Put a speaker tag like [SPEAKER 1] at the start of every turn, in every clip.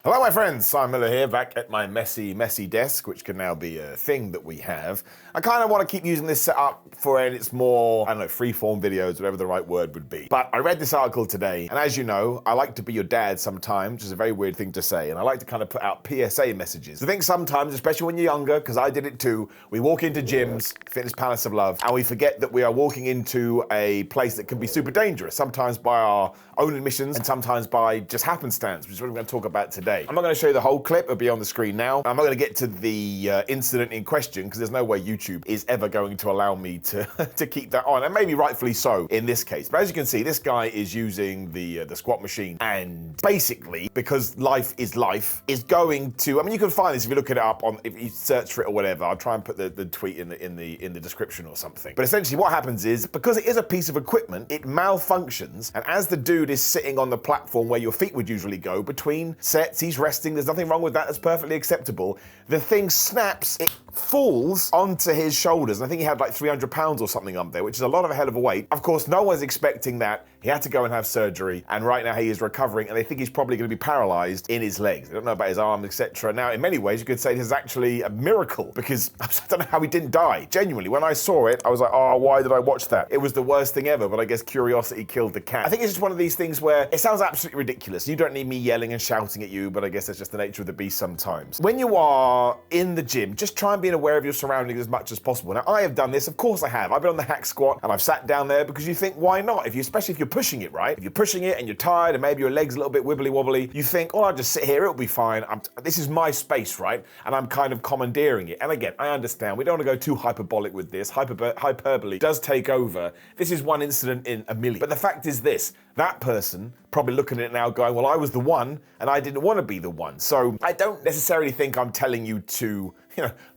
[SPEAKER 1] Hello my friends, Simon Miller here, back at my messy desk, which can now be a thing that we have. I kind of want to keep using this setup for its more, I don't know, free-form videos, whatever the right word would be. But I read this article today, and as you know, I like to be your dad sometimes, which is a very weird thing to say, and I like to kind of put out PSA messages. I think sometimes, especially when you're younger, because I did it too, we walk into gyms, Fitness Palace of Love, and we forget that we are walking into a place that can be super dangerous, sometimes by our own admissions, and sometimes by just happenstance, which is what we're going to talk about today. I'm not going to show you the whole clip, it'll be on the screen now. I'm not going to get to the incident in question because there's no way YouTube is ever going to allow me to, to keep that on, and maybe rightfully so in this case. But as you can see, this guy is using the squat machine, and basically, because life, is going to, I mean, you can find this if you look it up on, if you search for it or whatever. I'll try and put the tweet in the description or something. But essentially what happens is, because it is a piece of equipment, it malfunctions, and as the dude is sitting on the platform where your feet would usually go between sets, he's resting, there's nothing wrong with that, that's perfectly acceptable. The thing snaps, it falls onto his shoulders, and I think he had like 300 pounds or something up there, which is a lot of a hell of a weight. Of course, no one's expecting that. He had to go and have surgery, and right now he is recovering, and they think he's probably going to be paralyzed in his legs. They don't know about his arms, etc. Now, in many ways, you could say this is actually a miracle, because I don't know how he didn't die. Genuinely, when I saw it, I was like, oh, why did I watch that? It was the worst thing ever, but I guess curiosity killed the cat. I think it's just one of these things where it sounds absolutely ridiculous. You don't need me yelling and shouting at you, but I guess that's just the nature of the beast sometimes. When you are in the gym, just try and be aware of your surroundings as much as possible. Now, I have done this, of course I have. I've been on the hack squat, and I've sat down there because you think, why not? Especially if you're pushing it, right? If you're pushing it and you're tired and maybe your leg's a little bit wibbly wobbly, you think, oh, I'll just sit here, it'll be fine. This is my space, right? And I'm kind of commandeering it. And again, I understand, we don't want to go too hyperbolic with this. Hyperbole does take over. This is one incident in a million. But the fact is this, that person probably looking at it now going, well, I was the one and I didn't want to be the one. So I don't necessarily think I'm telling you to,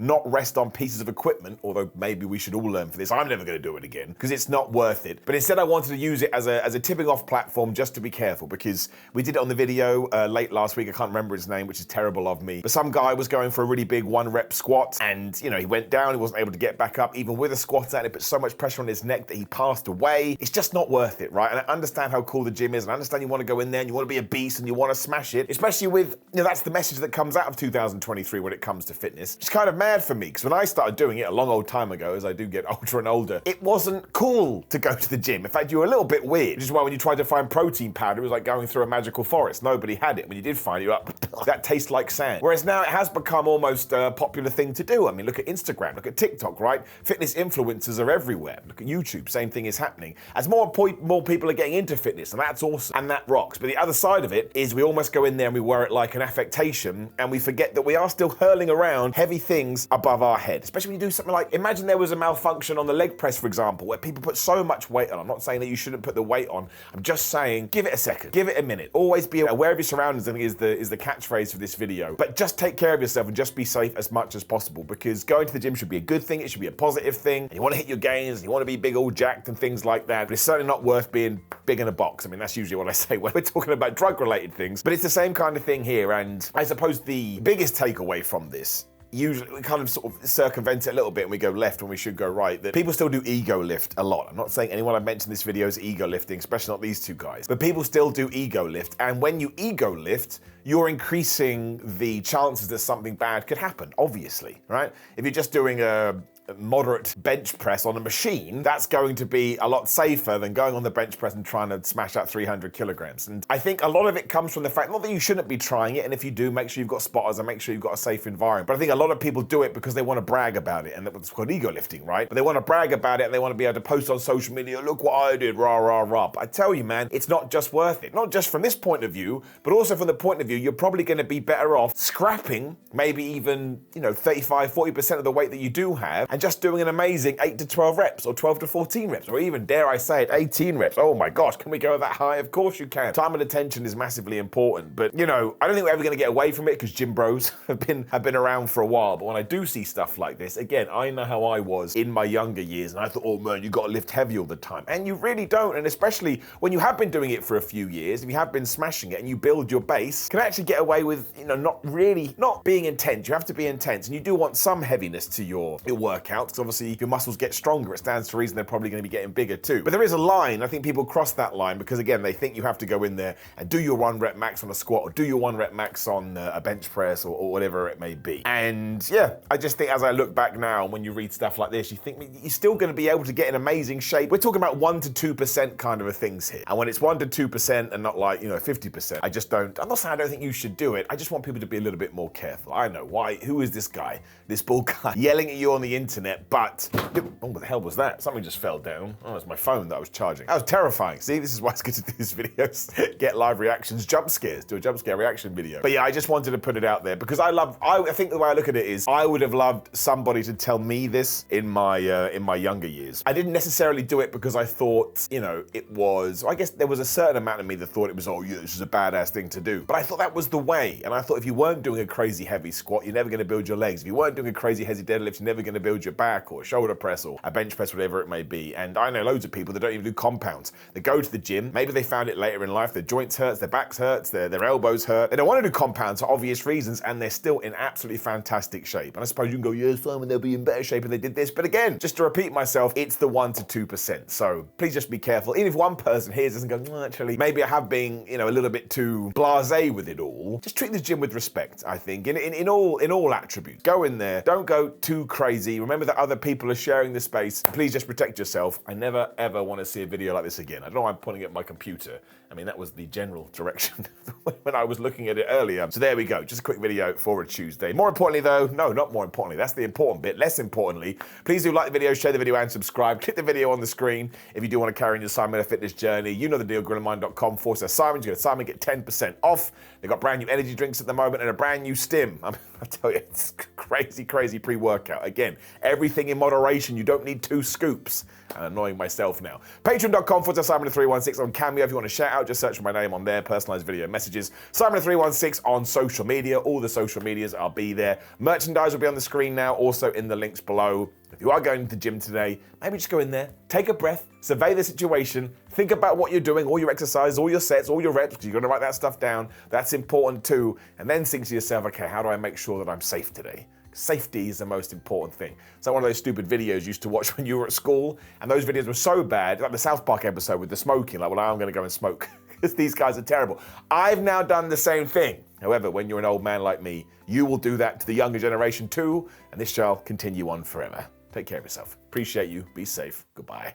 [SPEAKER 1] not rest on pieces of equipment, although maybe we should all learn for this. I'm never going to do it again because it's not worth it. But instead I wanted to use it as a tipping off platform just to be careful, because we did it on the video late last week. I can't remember his name, which is terrible of me. But some guy was going for a really big 1-rep squat, and he went down, he wasn't able to get back up even with a squat out. It put so much pressure on his neck that he passed away. It's just not worth it, right? And I understand how cool the gym is, and I understand you want to go in there and you want to be a beast and you want to smash it, especially with, that's the message that comes out of 2023 when it comes to fitness. It's kind of mad for me, because when I started doing it a long old time ago, as I do get older and older, it wasn't cool to go to the gym. In fact, you were a little bit weird, which is why when you tried to find protein powder, it was like going through a magical forest. Nobody had it. When you did find it, you're like, that tastes like sand. Whereas now it has become almost a popular thing to do. I mean, look at Instagram, look at TikTok, right? Fitness influencers are everywhere. Look at YouTube, same thing is happening. As more people are getting into fitness, and that's awesome, and that rocks. But the other side of it is we almost go in there and we wear it like an affectation, and we forget that we are still hurling around heavy things above our head. Especially when you do something like, imagine there was a malfunction on the leg press, for example, where people put so much weight on. I'm not saying that you shouldn't put the weight on. I'm just saying, give it a second, give it a minute. Always be aware of your surroundings, I think is the catchphrase for this video. But just take care of yourself and just be safe as much as possible, because going to the gym should be a good thing. It should be a positive thing. And you want to hit your gains, and you want to be big, all jacked and things like that. But it's certainly not worth being big in a box. I mean, that's usually what I say when we're talking about drug-related things. But it's the same kind of thing here. And I suppose the biggest takeaway from this, usually we kind of sort of circumvent it a little bit and we go left when we should go right, that people still do ego lift a lot. I'm not saying anyone I've mentioned in this video is ego lifting, especially not these two guys, but people still do ego lift. And when you ego lift, you're increasing the chances that something bad could happen, obviously, right? If you're just doing a moderate bench press on a machine, that's going to be a lot safer than going on the bench press and trying to smash out 300 kilograms. And I think a lot of it comes from the fact, not that you shouldn't be trying it, and if you do, make sure you've got spotters and make sure you've got a safe environment. But I think a lot of people do it because they want to brag about it, and that's called ego lifting, right? But they want to brag about it and they want to be able to post on social media, look what I did, rah, rah, rah. But I tell you, man, it's not just worth it. Not just from this point of view, but also from the point of view, you're probably going to be better off scrapping maybe even, 35, 40% of the weight that you do have, and just doing an amazing 8 to 12 reps or 12 to 14 reps, or even, dare I say it, 18 reps. Oh my gosh, can we go that high? Of course you can. Time and attention is massively important, but I don't think we're ever going to get away from it, because gym bros have been around for a while. But when I do see stuff like this, again, I know how I was in my younger years, and I thought, oh man, you got to lift heavy all the time, and you really don't. And especially when you have been doing it for a few years, if you have been smashing it and you build your base, can actually get away with not being intense. You have to be intense, and you do want some heaviness to your workout. workouts, because obviously if your muscles get stronger, it stands to reason they're probably going to be getting bigger too. But there is a line. I think people cross that line because, again, they think you have to go in there and do your 1 rep max on a squat or do your 1 rep max on a bench press or whatever it may be. And yeah, I just think as I look back now, and when you read stuff like this, you think you're still going to be able to get in amazing shape. We're talking about 1 to 2% kind of a things here. And when it's 1 to 2% and not like, 50%, I'm not saying I don't think you should do it. I just want people to be a little bit more careful. I know why. Who is this guy, this bald guy, yelling at you on the internet? But oh, what the hell was that? Something just fell down. Oh, it's my phone that I was charging. That was terrifying. See, this is why it's good to do these videos. Get live reactions, jump scares, do a jump scare reaction video. But yeah, I just wanted to put it out there because I think the way I look at it is I would have loved somebody to tell me this in my younger years. I didn't necessarily do it because I thought, it was, I guess there was a certain amount of me that thought it was, oh yeah, this is a badass thing to do. But I thought that was the way. And I thought if you weren't doing a crazy heavy squat, you're never going to build your legs. If you weren't doing a crazy heavy deadlift, you're never going to build your back or shoulder press or a bench press, whatever it may be. And I know loads of people that don't even do compounds. They go to the gym, maybe they found it later in life, their joints hurts, their backs hurts, their elbows hurt. They don't want to do compounds for obvious reasons, and they're still in absolutely fantastic shape. And I suppose you can go, yeah, Simon, they'll be in better shape if they did this. But again, just to repeat myself, it's the 1 to 2%. So please just be careful. Even if one person hears this and goes, well, actually, maybe I have been, a little bit too blasé with it all. Just treat the gym with respect, I think, in all attributes. Go in there. Don't go too crazy. Remember that other people are sharing the space. Please just protect yourself. I never, ever want to see a video like this again. I don't know why I'm pointing at my computer. I mean, that was the general direction when I was looking at it earlier. So there we go. Just a quick video for a Tuesday. More importantly, though, no, not more importantly. That's the important bit. Less importantly, please do like the video, share the video, and subscribe. Click the video on the screen if you do want to carry on your Simon Fitness journey. You know the deal. GrillingMind.com/Simon. You go to Simon, get 10% off. They've got brand new energy drinks at the moment and a brand new stim. I tell you, it's crazy, crazy pre-workout. Again, everything in moderation. You don't need 2 scoops. I'm annoying myself now. Patreon.com/Simon316 on Cameo. If you want to shout out, just search for my name on there. Personalized video messages. Simon316 on social media. All the social medias, I'll be there. Merchandise will be on the screen now, also in the links below. If you are going to the gym today, maybe just go in there, take a breath, survey the situation, think about what you're doing, all your exercises, all your sets, all your reps, because you're going to write that stuff down. That's important too. And then think to yourself, okay, how do I make sure that I'm safe today? Safety is the most important thing. It's like one of those stupid videos you used to watch when you were at school, and those videos were so bad, like the South Park episode with the smoking, like, well, I'm going to go and smoke, because these guys are terrible. I've now done the same thing. However, when you're an old man like me, you will do that to the younger generation too, and this shall continue on forever. Take care of yourself. Appreciate you. Be safe. Goodbye.